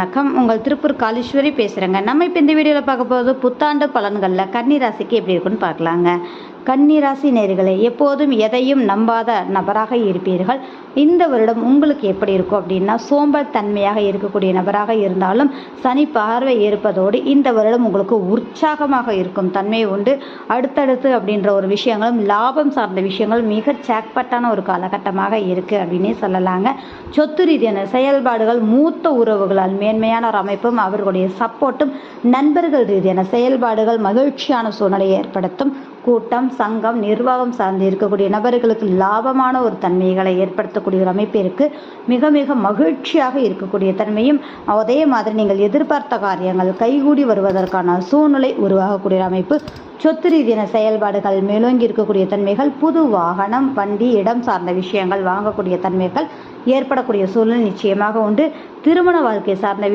வணக்கம். உங்கள் திருப்பூர் காளீஸ்வரி பேசுகிறேங்க. நம்ம இப்போ இந்த வீடியோவில் பார்க்க போகிறது புத்தாண்டு பலன்களில் கன்னி ராசிக்கு எப்படி இருக்குன்னு பார்க்கலாங்க. கன்னி ராசி நேயர்களே, எப்போதும் எதையும் நம்பாத நபராக இருப்பீர்கள். இந்த வருடம் உங்களுக்கு எப்படி இருக்கும் அப்படின்னா, சோம்பல் தன்மையாக இருக்கக்கூடிய நபராக இருந்தாலும் சனி பார்வை இருப்பதோடு இந்த வருடம் உங்களுக்கு உற்சாகமாக இருக்கும் தன்மை உண்டு. அடுத்தடுத்து அப்படின்ற ஒரு விஷயங்களும் லாபம் சார்ந்த விஷயங்கள் மிக ஜாக்பாட்டான ஒரு காலகட்டமாக இருக்குது அப்படின்னே சொல்லலாங்க. சொத்து ரீதியான செயல்பாடுகள், மூத்த உறவுகளால் மேன்மையான ஒரு அமைப்பும் அவர்களுடைய சப்போர்ட்டும், நண்பர்கள் ரீதியான செயல்பாடுகள் மகிழ்ச்சியான சூழ்நிலையை ஏற்படுத்தும். கூட்டம், சங்கம், நிர்வாகம் சார்ந்து இருக்கக்கூடிய நபர்களுக்கு லாபமான ஒரு தன்மைகளை ஏற்படுத்தக்கூடிய ஒரு அமைப்பிற்கு மிக மிக மகிழ்ச்சியாக இருக்கக்கூடிய தன்மையும், அதே மாதிரி நீங்கள் எதிர்பார்த்த காரியங்கள் கைகூடி வருவதற்கான சூழ்நிலை உருவாகக்கூடிய அமைப்பு, சொத்து ரீதியான செயல்பாடுகள் மேலோங்கி இருக்கக்கூடிய தன்மைகள், புது வாகனம், வண்டி, இடம் சார்ந்த விஷயங்கள் வாங்கக்கூடிய தன்மைகள் ஏற்படக்கூடிய சூழ்நிலை நிச்சயமாக உண்டு. திருமண வாழ்க்கை சார்ந்த